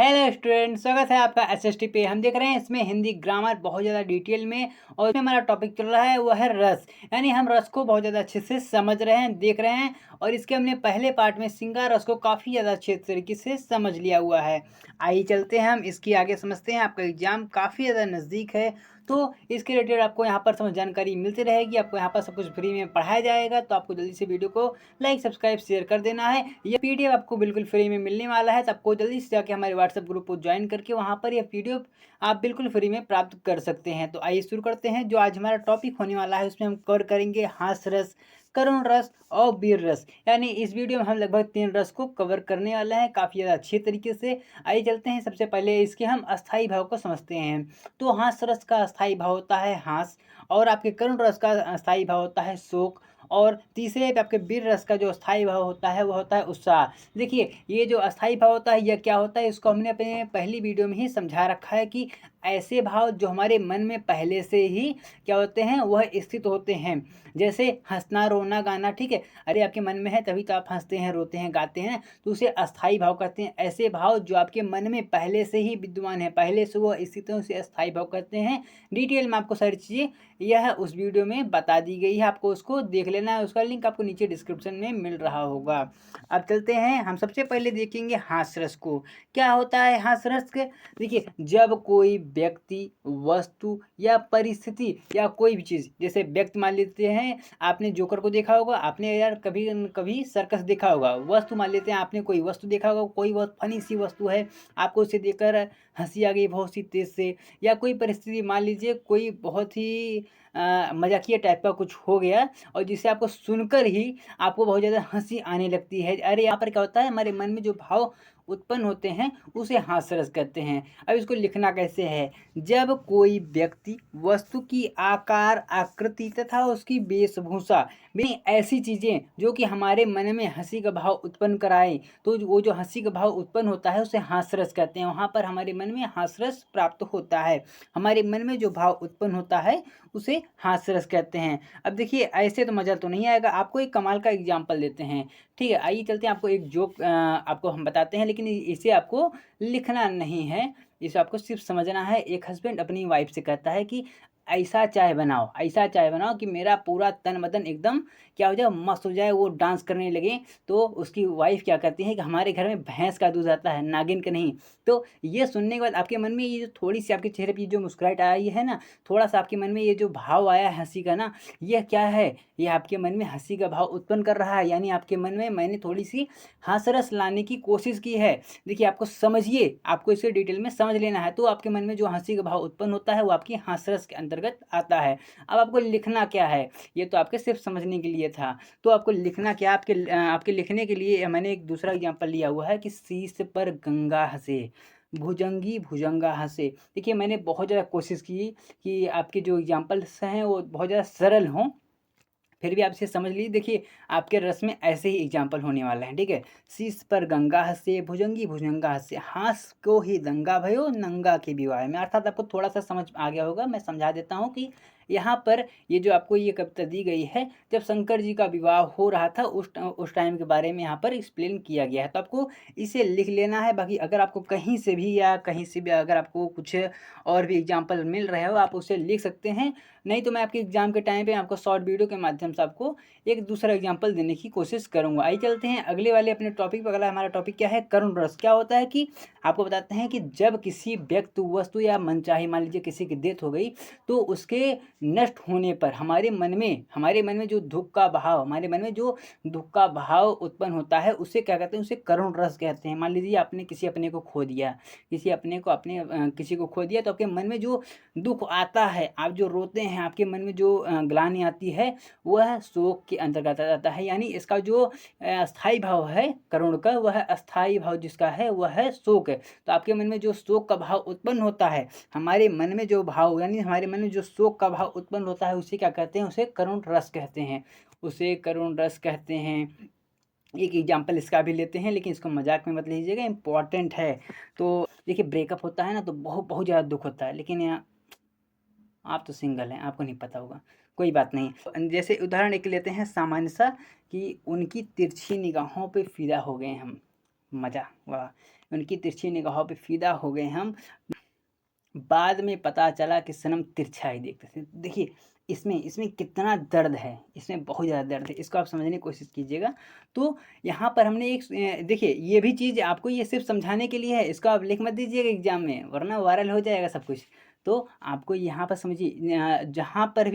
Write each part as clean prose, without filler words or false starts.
Hello student, स्वागत है आपका एसएसटी पे। हम देख रहे हैं इसमें हिंदी ग्रामर बहुत ज़्यादा डिटेल में, और इसमें हमारा टॉपिक चल रहा है वो है रस। यानी हम रस को बहुत ज़्यादा अच्छे से समझ रहे हैं, देख रहे हैं। और इसके हमने पहले पार्ट में श्रृंगार रस को काफ़ी ज़्यादा अच्छे तरीके से समझ लिया हुआ है। आइए चलते हैं हम इसकी आगे समझते हैं। आपका एग्जाम काफ़ी ज़्यादा नज़दीक है, तो इसके रिलेटेड आपको यहाँ पर समझ जानकारी मिलती रहेगी। आपको यहाँ पर सब कुछ फ्री में पढ़ाया जाएगा, तो आपको जल्दी से वीडियो को लाइक सब्सक्राइब शेयर कर देना है। ये पीडीएफ आपको बिल्कुल फ्री में मिलने वाला है, तो आपको जल्दी से जाके हमारे व्हाट्सएप ग्रुप को ज्वाइन करके वहाँ पर ये पीडीएफ आप बिल्कुल फ्री में प्राप्त कर सकते हैं। तो आइए शुरू करते हैं। जो आज हमारा टॉपिक होने वाला है उसमें हम कवर करेंगे हास रस, करुण रस और वीर रस। यानी इस वीडियो में हम लगभग 3 रस को कवर करने वाले हैं काफ़ी ज़्यादा अच्छे तरीके से। आइए चलते हैं, सबसे पहले इसके हम अस्थाई भाव को समझते हैं। तो हास रस का अस्थाई भाव होता है हास, और आपके करुण रस का अस्थाई भाव होता है शोक, और तीसरे पे आपके वीर रस का जो अस्थाई भाव होता है वो होता है उत्साह। देखिए, ये जो अस्थाई भाव होता है यह क्या होता है, इसको हमने अपने पहली वीडियो में ही समझा रखा है कि ऐसे भाव जो हमारे मन में पहले से ही क्या होते हैं वह स्थित होते हैं। जैसे हंसना, रोना, गाना, ठीक है। अरे आपके मन में है तभी तो आप हंसते हैं, रोते हैं, गाते हैं, तो उसे अस्थाई भाव कहते हैं। ऐसे भाव जो आपके मन में पहले से ही विद्यमान है, पहले से वो स्थित है, उसे अस्थाई भाव कहते हैं। डिटेल में आपको सारी चीज़ें यह उस वीडियो में बता दी गई है, आपको उसको देख लेना है। उसका लिंक आपको नीचे डिस्क्रिप्शन में मिल रहा होगा। अब चलते हैं, हम सबसे पहले देखेंगे हास्यरस को। क्या होता है हास्यरस के? देखिए, जब कोई व्यक्ति, वस्तु या परिस्थिति या कोई भी चीज़, जैसे व्यक्ति मान लेते हैं, आपने जोकर को देखा होगा, आपने यार कभी कभी सर्कस देखा होगा। वस्तु मान लेते हैं, आपने कोई वस्तु देखा होगा, कोई बहुत फनी सी वस्तु है, आपको उसे देखकर हंसी आ गई बहुत सी तेज से। या कोई परिस्थिति मान लीजिए, कोई बहुत ही मजाकिया टाइप का कुछ हो गया, और जिसे आपको सुनकर ही आपको बहुत ज़्यादा हंसी आने लगती है। अरे यहाँ पर क्या होता है, हमारे मन में जो भाव उत्पन्न होते हैं उसे हास्यरस कहते हैं। अब इसको लिखना कैसे है? जब कोई व्यक्ति, वस्तु की आकार, आकृति तथा उसकी वेशभूषा में ऐसी चीज़ें जो कि हमारे मन में हंसी का भाव उत्पन्न कराएं, तो वो जो हंसी का भाव उत्पन्न होता है उसे हास्यरस कहते हैं। वहाँ पर हमारे मन में हास्यरस प्राप्त होता है। हमारे मन में जो भाव उत्पन्न होता है उसे हास्यरस कहते हैं। अब देखिए, ऐसे तो मज़ा तो नहीं आएगा, आपको एक कमाल का एग्जाम्पल देते हैं। ठीक है, आइए चलते हैं, आपको एक जोक आपको हम बताते हैं, लेकिन इसे आपको लिखना नहीं है, इसे आपको सिर्फ समझना है। एक हस्बैंड अपनी वाइफ से कहता है कि ऐसा चाय बनाओ, ऐसा चाय बनाओ कि मेरा पूरा तन बदन एकदम क्या हो जाए, मस्त हो जाए, वो डांस करने लगे। तो उसकी वाइफ क्या कहती है कि हमारे घर में भैंस का दूध आता है, नागिन का नहीं। तो ये सुनने के बाद आपके मन में ये जो थोड़ी सी आपके चेहरे पर जो मुस्कुराहट आई है ना, थोड़ा सा आपके मन में ये जो भाव आया है हंसी का ना, यह क्या है? ये आपके मन में हंसी का भाव उत्पन्न कर रहा है। यानी आपके मन में मैंने थोड़ी सी हास्यरस लाने की कोशिश की है। देखिए, आपको समझिए, आपको इसे डिटेल में समझ लेना है। तो आपके मन में जो हंसी का भाव उत्पन्न होता है वो आपकी हास्यरस के अंतर्गत आता है। अब आपको लिखना क्या है, ये तो आपके सिर्फ समझने के लिए था। तो आपको लिखना क्या, आपके लिखने के लिए मैंने एक दूसरा एग्जाम्पल लिया हुआ है कि शीश पर गंगा हंसे, भुजंगी भुजंगा हंसे। देखिए, मैंने बहुत ज़्यादा कोशिश की कि आपके जो एग्जाम्पल्स हैं वो बहुत ज़्यादा सरल हों, फिर भी आप इसे समझ लीजिए। देखिए, आपके रस में ऐसे ही एग्जाम्पल होने वाला है, ठीक है। शीश पर गंगा हंसे, भुजंगी भुजंगा हंसे, हास को ही दंगा भयो, नंगा के विवाह में। अर्थात आपको थोड़ा सा समझ आ गया होगा, मैं समझा देता हूँ कि यहाँ पर ये जो आपको ये कविता दी गई है, जब शंकर जी का विवाह हो रहा था उस टाइम के बारे में यहाँ पर एक्सप्लेन किया गया है। तो आपको इसे लिख लेना है। बाकी अगर आपको कहीं से भी या कहीं से भी अगर आपको कुछ और भी एग्जाम्पल मिल रहे हो, आप उसे लिख सकते हैं। नहीं तो मैं आपके एग्जाम के टाइम पे आपको शॉर्ट वीडियो के माध्यम से आपको एक दूसरा एग्जाम्पल देने की कोशिश करूंगा। आइए चलते हैं अगले वाले अपने टॉपिक पर। अगला हमारा टॉपिक क्या है? करुण रस। क्या होता है कि आपको बताते हैं कि जब किसी व्यक्ति, वस्तु या मनचाही, मान लीजिए किसी की डेथ हो गई, तो उसके नष्ट होने पर हमारे मन में जो दुख का भाव, हमारे मन में जो दुख का भाव उत्पन्न होता है उसे क्या कहते हैं? उसे करुण रस कहते हैं। मान लीजिए आपने किसी अपने को खो दिया, किसी को खो दिया, तो आपके मन में जो दुख आता है, आप जो रोते हैं, आपके मन में जो ग्लानि आती है, वह शोक के अंतर्गत आ जाता है। यानी इसका जो अस्थाई भाव है करुण का, वह अस्थाई भाव जिसका है वह है शोक है। तो आपके मन में जो शोक का भाव उत्पन्न होता है, हमारे मन में जो भाव, यानी हमारे मन में जो शोक का भाव उत्पन्न होता है, उसे क्या कहते हैं? उसे करुण रस कहते हैं, उसे करुण रस कहते हैं। एक एग्जाम्पल इसका भी लेते हैं, लेकिन इसको मजाक में मत लीजिएगा, इम्पॉर्टेंट है। तो देखिए, ब्रेकअप होता है ना, तो बहुत बहुत ज़्यादा दुख होता है, लेकिन यहाँ आप तो सिंगल हैं, आपको नहीं पता होगा, कोई बात नहीं। जैसे उदाहरण एक लेते हैं सामान्य सा, कि उनकी तिरछी निगाहों पे फिदा हो गए हम। मज़ा, वाह! उनकी तिरछी निगाहों पे फ़िदा हो गए हम। बाद में पता चला कि सनम तिरछा ही देखते थे। देखिए, इसमें इसमें कितना दर्द है, इसमें बहुत ज़्यादा दर्द है, इसको आप समझने की कोशिश कीजिएगा। तो यहाँ पर हमने एक देखिए, ये भी चीज़ आपको ये सिर्फ़ समझाने के लिए है, इसको आप लिख मत दीजिएगा एग्ज़ाम में, वरना वायरल हो जाएगा सब कुछ। तो आपको यहाँ पर समझिए, जहाँ पर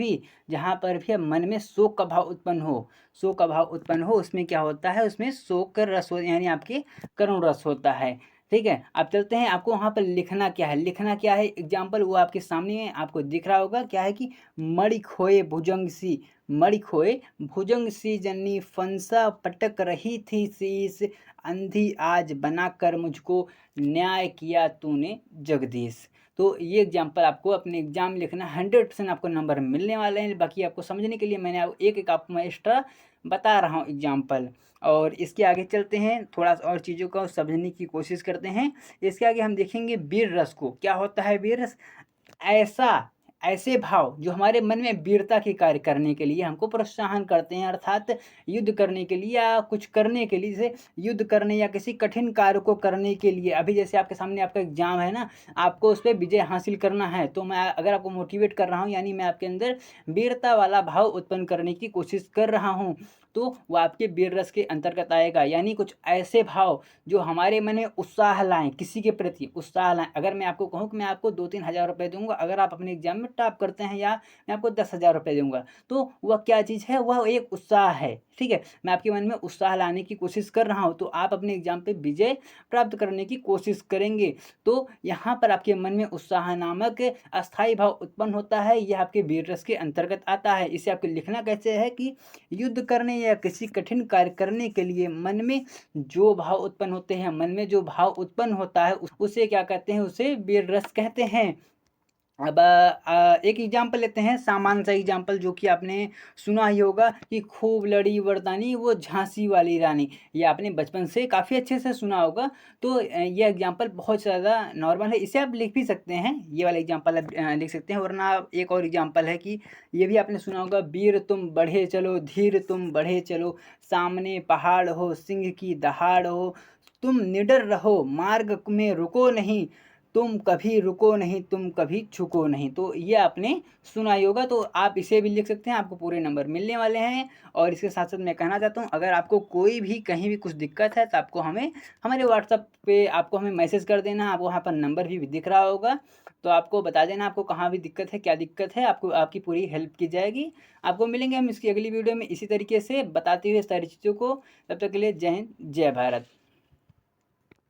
भी अब मन में शोक का भाव उत्पन्न हो, शोक का भाव उत्पन्न हो, उसमें क्या होता है, उसमें शोक का रस हो, यानी आपके करुण रस होता है। ठीक है, अब चलते हैं, आपको वहाँ पर लिखना क्या है, लिखना क्या है, एग्जाम्पल वो आपके सामने है, आपको दिख रहा होगा क्या है कि मणि खोए भुजंग सी, मणि खोए भुजंग सी जन्नी फंसा पटक रही थी शीस, अंधी आज बनाकर मुझको न्याय किया तूने जगदीश। तो ये एग्जाम्पल आपको अपने एग्जाम में लिखना, 100% आपको नंबर मिलने वाले हैं। बाकी आपको समझने के लिए मैंने एक एक आपको मैं एक्स्ट्रा बता रहा हूँ एग्जाम्पल। और इसके आगे चलते हैं, थोड़ा सा और चीज़ों को समझने की कोशिश करते हैं। इसके आगे हम देखेंगे वीर रस को। क्या होता है वीर रस? ऐसा ऐसे भाव जो हमारे मन में वीरता के कार्य करने के लिए हमको प्रोत्साहन करते हैं, अर्थात युद्ध करने के लिए या कुछ करने के लिए, जैसे युद्ध करने या किसी कठिन कार्य को करने के लिए। अभी जैसे आपके सामने आपका एग्जाम है ना, आपको उस पर विजय हासिल करना है, तो मैं अगर आपको मोटिवेट कर रहा हूँ, यानी मैं आपके अंदर वीरता वाला भाव उत्पन्न करने की कोशिश कर रहा हूँ, तो वो आपके वीर रस के अंतर्गत आएगा। यानी कुछ ऐसे भाव जो हमारे मन में उत्साह लाएं, किसी के प्रति उत्साह लाएं। अगर मैं आपको कहूँ कि मैं आपको 2-3 हज़ार रुपये दूंगा अगर आप अपने एग्जाम में टॉप करते हैं, या मैं आपको 10,000 रुपये दूंगा, तो वह क्या चीज़ है? वह एक उत्साह है। ठीक है, मैं आपके मन में उत्साह लाने की कोशिश कर रहा हूँ, तो आप अपने एग्जाम पे विजय प्राप्त करने की कोशिश करेंगे। तो यहाँ पर आपके मन में उत्साह नामक अस्थायी भाव उत्पन्न होता है, यह आपके वीर रस के अंतर्गत आता है। इसे आपको लिखना कैसे है कि युद्ध करने या किसी कठिन कार्य करने के लिए मन में जो भाव उत्पन्न होते हैं, मन में जो भाव उत्पन्न होता है उसे क्या कहते हैं? उसे वीर रस कहते हैं। अब एक एग्जाम्पल लेते हैं, सामान्य सा एग्जाम्पल जो कि आपने सुना ही होगा कि खूब लड़ी वरदानी वो झांसी वाली रानी। ये आपने बचपन से काफ़ी अच्छे से सुना होगा। तो ये एग्जाम्पल बहुत ज़्यादा नॉर्मल है, इसे आप लिख भी सकते हैं, ये वाला एग्जाम्पल आप लिख सकते हैं। वरना एक और एग्जाम्पल है कि ये भी आपने सुना होगा, वीर तुम बढ़े चलो, धीर तुम बढ़े चलो, सामने पहाड़ हो सिंह की दहाड़ हो, तुम निडर रहो मार्ग में रुको नहीं, तुम कभी रुको नहीं, तुम कभी झुको नहीं। तो ये आपने सुना ही होगा, तो आप इसे भी लिख सकते हैं, आपको पूरे नंबर मिलने वाले हैं। और इसके साथ साथ मैं कहना चाहता हूँ, अगर आपको कोई भी कहीं भी कुछ दिक्कत है तो आपको हमें हमारे व्हाट्सएप पे आपको हमें मैसेज कर देना। आपको वहाँ पर नंबर भी दिख रहा होगा, तो आपको बता देना आपको कहाँ भी दिक्कत है, क्या दिक्कत है, आपको आपकी पूरी हेल्प की जाएगी। आपको मिलेंगे हम इसकी अगली वीडियो में इसी तरीके से बताते हुए सारी चीज़ों को। तब तक के लिए जय हिंद, जय भारत।